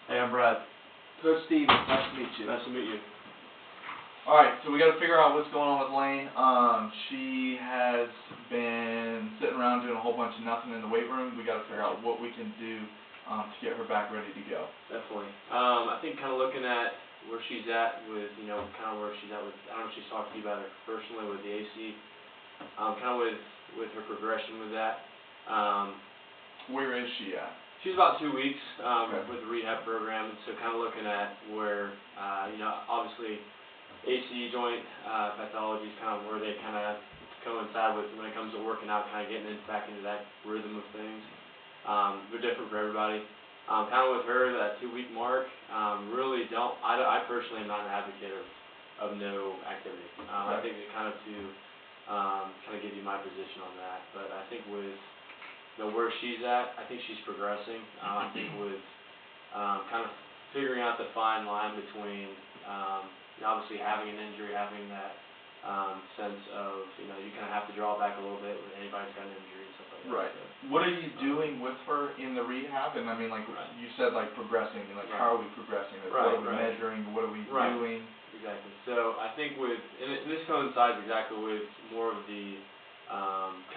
Hey, I'm Brad. Coach Steve, nice to meet you. Nice to meet you. Alright, so we got to figure out what's going on with Lane. She has been sitting around doing a whole bunch of nothing in the weight room. We got to figure out what we can do to get her back ready to go. Definitely. I think kind of looking at where she's at with, kind of where she's at with, I don't know if she's talked to you about it personally with the AC, kind of with her progression with that. Where is she at? She's about 2 weeks Okay. with the rehab program, and so kind of looking at where, obviously AC joint pathology is kind of where they kind of coincide with when it comes to working out, kind of getting back into that rhythm of things. They're different for everybody. Kind of with her, that 2-week mark, really don't, I personally am not an advocate of no activity. I think it kind of give you my position on that, but I think with where she's at, I think she's progressing. I think with kind of figuring out the fine line between obviously having an injury, having that sense of, you kind of have to draw back a little bit when anybody's got an injury and stuff like that. Right. So, what are you doing with her in the rehab? And I mean, like, you said, like, progressing. I mean, like, how are we progressing? Like, what are we measuring? What are we doing? Exactly. So I think and this coincides exactly with more of the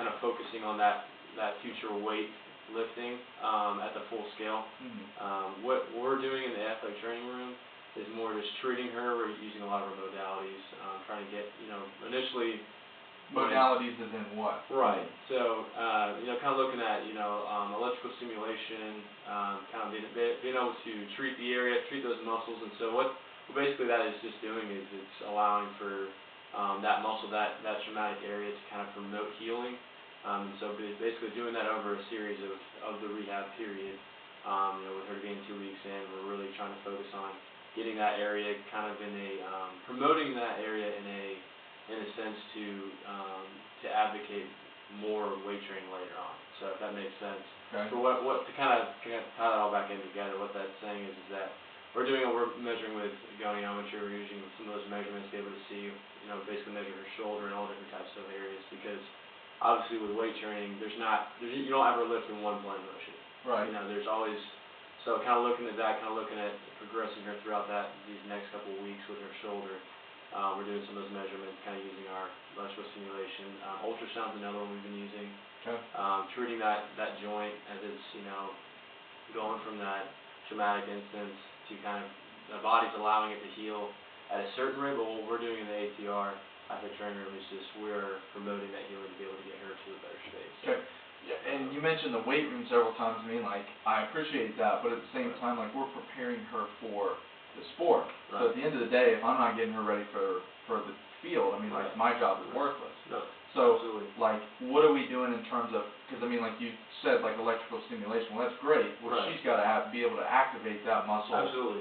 kind of focusing on that future weight lifting at the full scale. Mm-hmm. What we're doing in the athletic training room is more just treating her. We're using a lot of our modalities, trying to get, initially... Modalities is in what? Right. So, kind of looking at, electrical stimulation, kind of being able to treat the area, treat those muscles. And so what basically that is just doing is it's allowing for that muscle, that traumatic area to kind of promote healing. So basically doing that over a series of the rehab period, with her being 2 weeks in, we're really trying to focus on getting that area kind of in a, promoting that area in a sense to advocate more weight training later on. So if that makes sense. Okay. So what to kind of tie that all back in together, what that's saying is that we're measuring with goniometry. We're using some of those measurements to be able to see, basically measure her shoulder and all different types of areas, because obviously with weight training, you don't ever lift in one blend motion. Right. There's always, so kind of looking at that, kind of looking at progressing her throughout these next couple of weeks with her shoulder. We're doing some of those measurements, kind of using our electrical stimulation. Ultrasound's another one we've been using. Okay. Treating that joint as it's, going from that traumatic instance to kind of the body's allowing it to heal at a certain rate, but what we're doing in the ATR athletic training room is just we're promoting that healing to be able to get her to a better state. So, okay. Yeah, and you mentioned the weight room several times. I mean, like, I appreciate that, but at the same time, like, we're preparing her for the sport. So at the end of the day, if I'm not getting her ready for the field, I mean, like, my job is worthless. No. So, Absolutely. like, what are we doing in terms of, because, I mean, like you said, like, electrical stimulation, well, that's great. Well, she's got to be able to activate that muscle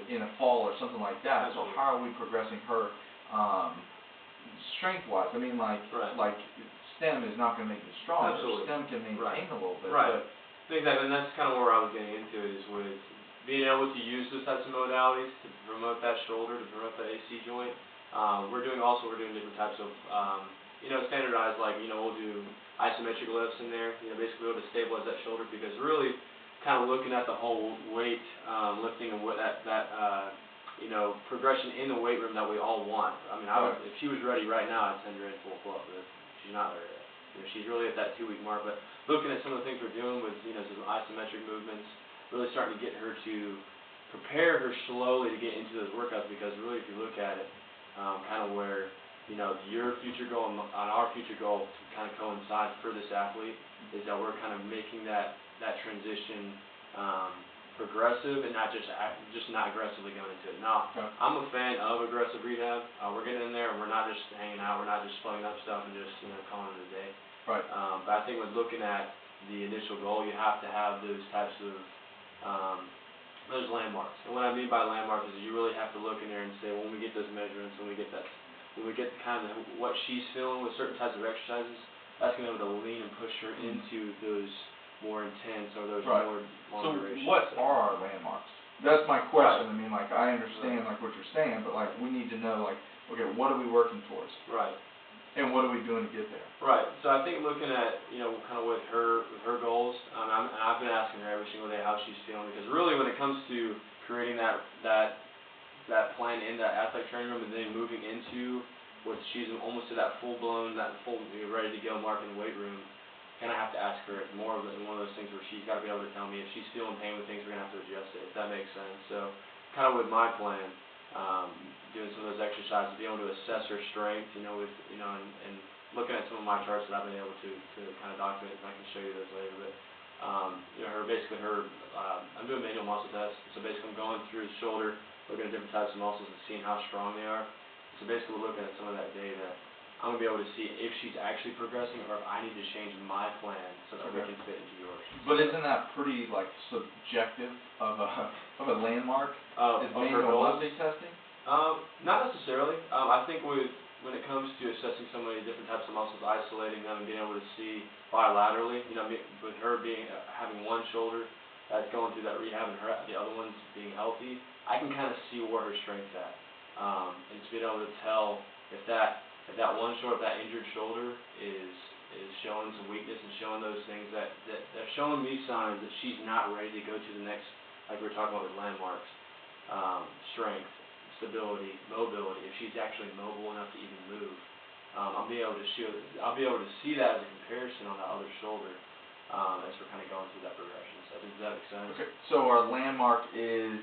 in a fall or something like that. Absolutely. So how are we progressing her strength-wise? I mean, like, stem is not going to make you stronger. Absolutely. Stem can maintain a little bit. Right. Exactly, and that's kind of where I was getting into it, is with being able to use those types of modalities to promote that shoulder, to promote that AC joint. We're doing different types of, standardized, like, we'll do isometric lifts in there, basically be able to stabilize that shoulder, because really kind of looking at the whole weight lifting and what that progression in the weight room that we all want. I mean, if she was ready right now, I'd send her in full club, but she's not there yet. She's really at that 2-week mark, but looking at some of the things we're doing with, some isometric movements, really starting to get her to prepare her slowly to get into those workouts, because really if you look at it, kind of where, your future goal and our future goal kind of coincide for this athlete, is that we're kind of making that transition progressive and not just not aggressively going into it. Now, I'm a fan of aggressive rehab. We're getting in there and we're not just hanging out, we're not just plugging up stuff and just, calling it a day. Right. But I think with looking at the initial goal, you have to have those types of those landmarks. And what I mean by landmarks is you really have to look in there and say, when we get those measurements, when we get kind of what she's feeling with certain types of exercises, that's going to be able to lean and push her into those more intense or those more long duration. So what are our landmarks? That's my question. I mean, like, I understand like what you're saying, but like we need to know, like, okay, what are we working towards? Right. And what are we doing to get there? Right. So I think looking at, kind of with her goals, I've been asking her every single day how she's feeling, because really when it comes to creating that plan in that athletic training room and then moving into what she's almost to that full-blown, ready to go mark in the weight room, kind of have to ask her. It's more of one of those things where she's got to be able to tell me if she's feeling pain with things, we're going to have to adjust it, if that makes sense. So kind of with my plan, doing some of those exercises, being able to assess her strength, and looking at some of my charts that I've been able to kind of document, and I can show you those later. But I'm doing manual muscle tests. So basically, I'm going through the shoulder, looking at different types of muscles and seeing how strong they are. So basically, we're looking at some of that data. I'm going to be able to see if she's actually progressing or if I need to change my plan so that we can fit into yours. But isn't that pretty, subjective of a landmark? Is manual muscle testing? Not necessarily. I think when it comes to assessing so many different types of muscles, isolating them and being able to see bilaterally, with her having one shoulder that's going through that rehab and the other one's being healthy, I can kind of see where her strength's at. And to be able to tell if that one shoulder, that injured shoulder is showing some weakness and showing those things that they're showing me signs that she's not ready to go to the next, like we were talking about with landmarks, strength, stability, mobility. If she's actually mobile enough to even move, I'll be able to see that as a comparison on the other shoulder as we're kind of going through that progression. So does that make sense? Okay. So our landmark is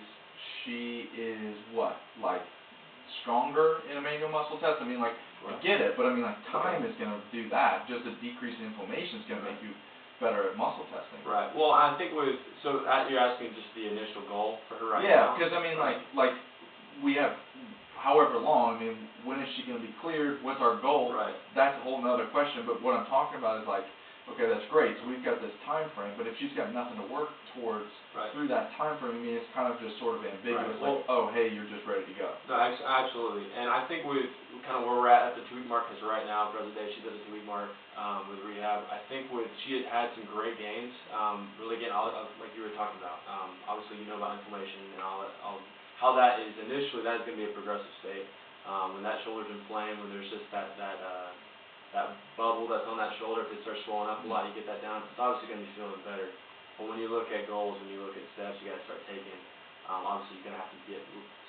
she is what, stronger in a manual muscle test? I get it, but time is going to do that. Just a decrease in inflammation is going to make you better at muscle testing. Right. Well, I think you're asking just the initial goal for her now? Yeah, because we have however long. When is she going to be cleared? What's our goal? Right. That's a whole other question. But what I'm talking about is okay, that's great. So we've got this time frame, but if she's got nothing to work towards through that time frame, it's kind of just sort of ambiguous. Right. Oh, hey, you're just ready to go. No, absolutely. And I think with kind of where we're at the 2-week mark, because right now, present day, she's at the 2-week mark with rehab. I think she had some great gains, really getting all like you were talking about. Obviously, about inflammation and how that is initially. That is going to be a progressive state. When that shoulder's inflamed, when there's just that bubble that's on that shoulder, if it starts swelling up a lot, you get that down, it's obviously going to be feeling better. But when you look at goals, when you look at steps, you got to start taking. Obviously, you're going to have to get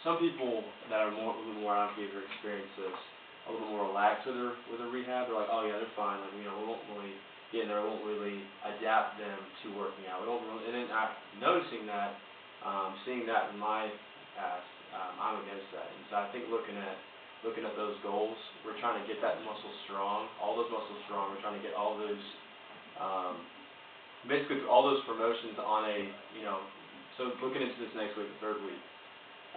some people that are a little more, I don't know if you've ever experienced this, a little more relaxed with their rehab. They're like, oh yeah, they're fine. We won't really get in there. We won't really adapt them to working out. We don't really, and then noticing that, seeing that in my past, I'm against that. And so I think looking at those goals, we're trying to get that muscle strong, all those muscles strong. We're trying to get all those, basically all those promotions on a, so looking into this next week, the 3rd week,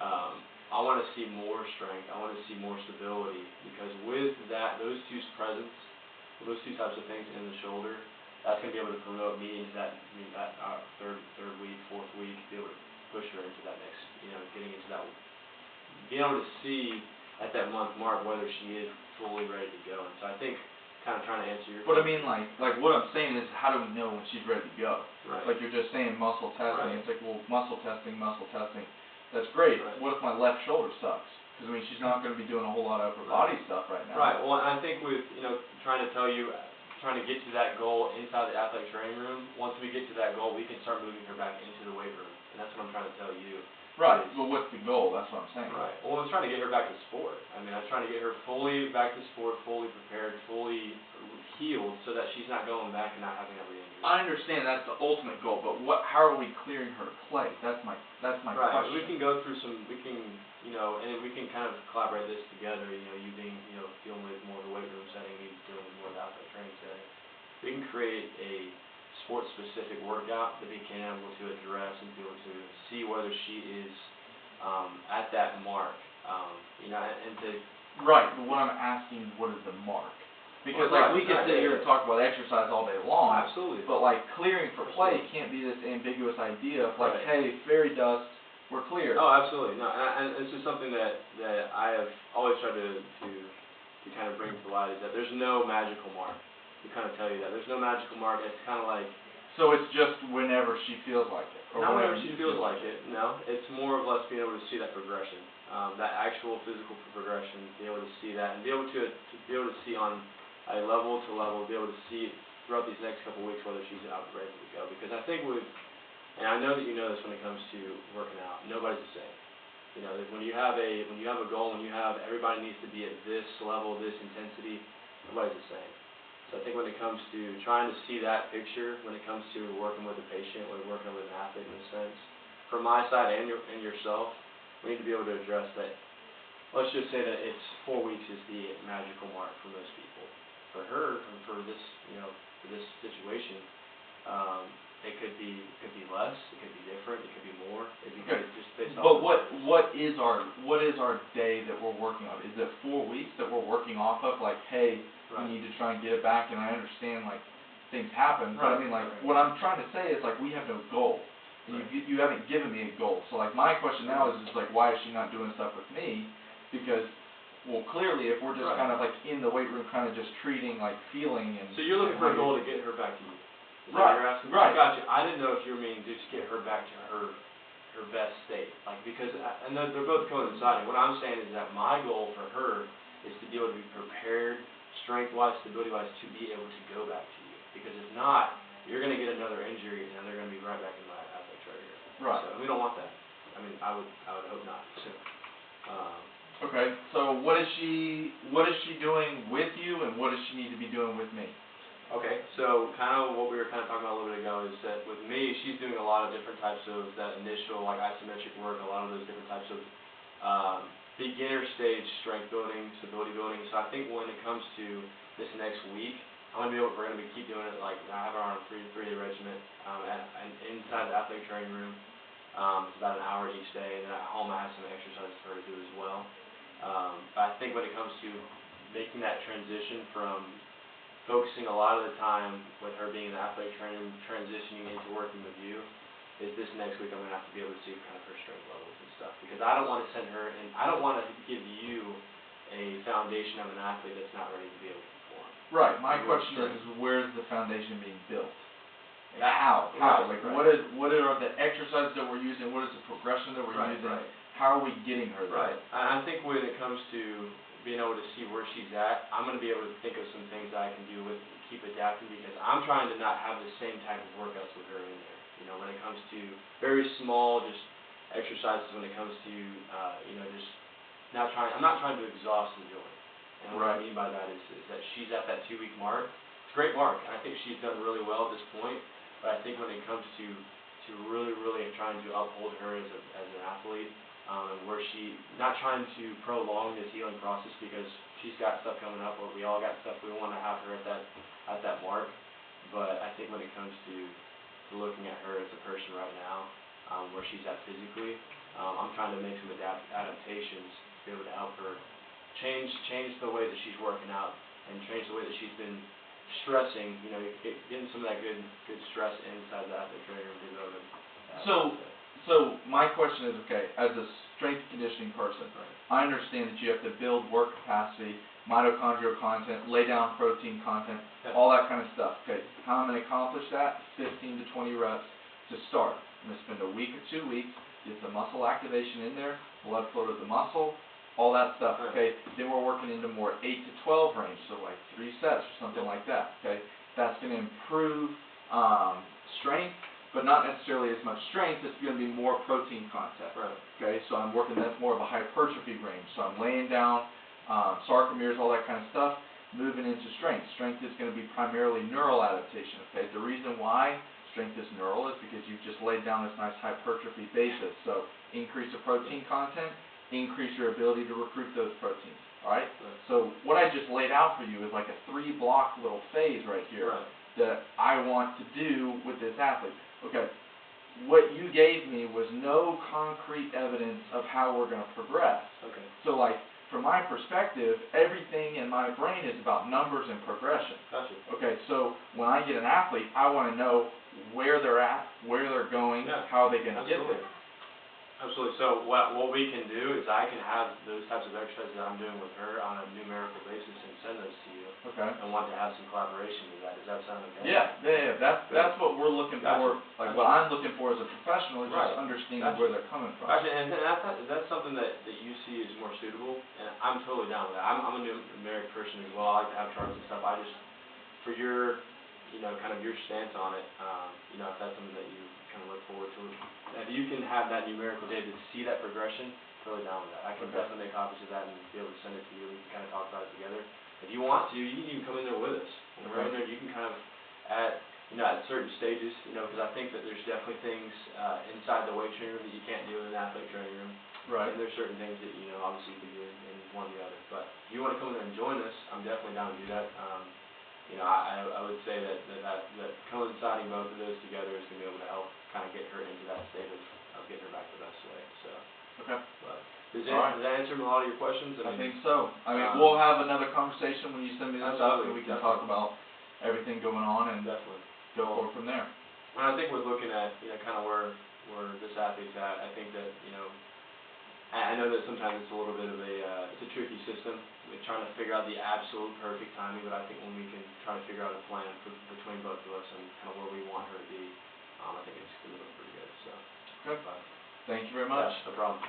I want to see more strength. I want to see more stability, because with those two presence, those two types of things in the shoulder, that's going to be able to promote me into that third week, 4th week, be able to push her into that next, getting into that, being able to see at that month mark whether she is fully ready to go. And so I think kind of trying to answer your question. But what I'm saying is, how do we know when she's ready to go? Right. Like you're just saying muscle testing. Right. It's like, well, muscle testing. That's great. Right. What if my left shoulder sucks? Because she's not going to be doing a whole lot of upper body stuff right now. Right. Well, and I think with trying to get to that goal inside the athletic training room. Once we get to that goal, we can start moving her back into the weight room, and that's what I'm trying to tell you. Right. Well, what's the goal? That's what I'm saying. Right. Well, I'm trying to get her back to sport. I'm trying to get her fully back to sport, fully prepared, fully healed, so that she's not going back and not having that re-injury. I understand that's the ultimate goal, but how are we clearing her to play? That's my right. question. We can go through and we can kind of collaborate this together. You being, dealing with more of the weight room setting, me dealing with more of the athletic training setting. We can create a sport-specific workout that we can able to address and be able to see whether she is at that mark, and to... Right, but what I'm asking, what is the mark? Because we can sit here and talk about exercise all day long. Absolutely. But clearing for play can't be this ambiguous idea of hey, fairy dust, we're clear. Oh, absolutely. No, and it's just something that I have always tried to kind of bring to light, is that there's no magical mark. To kind of tell you that there's no magical mark. It's kind of like... So it's just whenever she feels like it. Or not whenever she feels like it. No, it's more or less being able to see that progression, that actual physical progression, be able to see that, and be able to see on a level to level, be able to see throughout these next couple weeks whether she's out ready to go. Because I think and I know that you know this when it comes to working out, nobody's the same. You know, when you have a goal, when you have everybody needs to be at this level, this intensity, nobody's the same. So I think when it comes to trying to see that picture, when it comes to working with a patient, or working with an athlete in a sense, from my side and yourself, we need to be able to address that. Let's just say that it's 4 weeks is the magical mark for most people. For her, and for this, for this situation, it could be less, it could be different, it could be more. It could be just based off. But what is our day that we're working on? Is it 4 weeks that we're working off of? Like, hey, Right. we need to try and get it back, and I understand like things happen, but I mean like Right. what I'm trying to say is like we have no goal, and you haven't given me a goal. So like my question now is like why is she not doing stuff with me? Because well clearly if we're just kind of like in the weight room kind of just treating like feeling and. So you're looking for a goal to get her back to you. Is that Right. what you're asking? Right. I got you. I didn't know if you were meaning just get her back to her best state, like because and they're both coinciding. What I'm saying is that my goal for her is to be able to be prepared, strength-wise, stability-wise, to be able to go back to you. Because if not, you're going to get another injury, and they're going to be right back in my athletic trainer. Right. So we don't want that. I mean, I would hope not. So. Okay. So what is she doing with you, and what does she need to be doing with me? Okay, so kind of what we were kind of talking about a little bit ago is that with me, she's doing a lot of different types of that initial like isometric work, a lot of those different types of beginner stage strength building, stability building. So I think when it comes to this next week, we're going to keep doing it like I have her on a three-day regimen inside the athletic training room. It's about an hour each day, and then at home I have some exercises for her to do as well. But I think when it comes to making that transition from focusing a lot of the time with her being an athletic trainer, transitioning into working with you, is this next week I'm going to have to be able to see kind of her strength levels and stuff. Because I don't want to send her, and I don't want to give you a foundation of an athlete that's not ready to be able to perform. Right. My question is where's the foundation being built? How? Like what are the exercises that we're using? What is the progression that we're using? Right. How are we getting her there? Right. And I think when it comes to being able to see where she's at, I'm going to be able to think of some things that I can do with keep adapting because I'm trying to not have the same type of workouts with her in there. You know, when it comes to very small, just exercises. When it comes to just I'm not trying to exhaust the joint. And what I mean by that is that she's at that 2-week mark. It's a great mark, and I think she's done really well at this point. But I think when it comes to really trying to uphold her as an athlete. Where she not trying to prolong this healing process because she's got stuff coming up, or we all got stuff. We want to have her at that mark, but I think when it comes to looking at her as a person right now, where she's at physically, I'm trying to make some adaptations to be able to help her change the way that she's working out and change the way that she's been stressing. You know, getting some of that good stress inside the athletic training room. So my question is, okay, as a strength conditioning person, I understand that you have to build work capacity, mitochondrial content, lay down protein content, all that kind of stuff. Okay, how I'm going to accomplish that? 15 to 20 reps to start. I'm going to spend a week or 2 weeks, get the muscle activation in there, blood flow to the muscle, all that stuff. Okay, then we're working into more 8 to 12 range, so like 3 sets or something like that. Okay, that's going to improve strength. But not necessarily as much strength, it's going to be more protein content. Right. Okay, so I'm working, that's more of a hypertrophy range. So I'm laying down sarcomeres, all that kind of stuff, moving into strength. Strength is going to be primarily neural adaptation. Okay, the reason why strength is neural is because you've just laid down this nice hypertrophy basis. So increase the protein content, increase your ability to recruit those proteins. All right? So what I just laid out for you is like a 3-block little phase right here that I want to do with this athlete. Okay, what you gave me was no concrete evidence of how we're going to progress. Okay. So like, from my perspective, everything in my brain is about numbers and progression. Gotcha. Okay, so when I get an athlete, I want to know where they're at, where they're going, how they're going to get there. Absolutely. So what we can do is I can have those types of exercises that I'm doing with her on a numerical basis and send those to you. Okay. And want to have some collaboration with that. Does that sound okay? Yeah. That's what we're looking for. Like what I'm looking for as a professional is just understanding where they're coming from. Gotcha. And that's something that you see is more suitable, and I'm totally down with that. I'm a numeric person as well. I like to have charts and stuff. I just, for your, kind of your stance on it, if that's something that you kind of look forward to, if you can have that numerical data to see that progression, totally down with that. I can definitely make copies of that and be able to send it to you. We can kind of talk about it together. If you want to, you can even come in there with us. When we're in there, you can kind of at certain stages, because I think that there's definitely things inside the weight training room that you can't do in an athletic training room. Right. And there's certain things that, obviously you can do in one or the other. But if you want to come in there and join us, I'm definitely down to do that. I would say that coinciding both of those together is going to be able to help kind of get her into that state of getting her back the best way. So. Okay. But does that answer a lot of your questions? I think so. I mean, we'll have another conversation when you send me this stuff, and we can talk about everything going on and go forward from there. And I think we're looking at, kind of where this athlete's at. I think that, I know that sometimes it's a little bit of it's a tricky system with trying to figure out the absolute perfect timing, but I think when we can try to figure out a plan between both of us and kind of where we want her to be, I think it's going to look pretty good. So. Okay. Thank you very much. Yeah, no problem.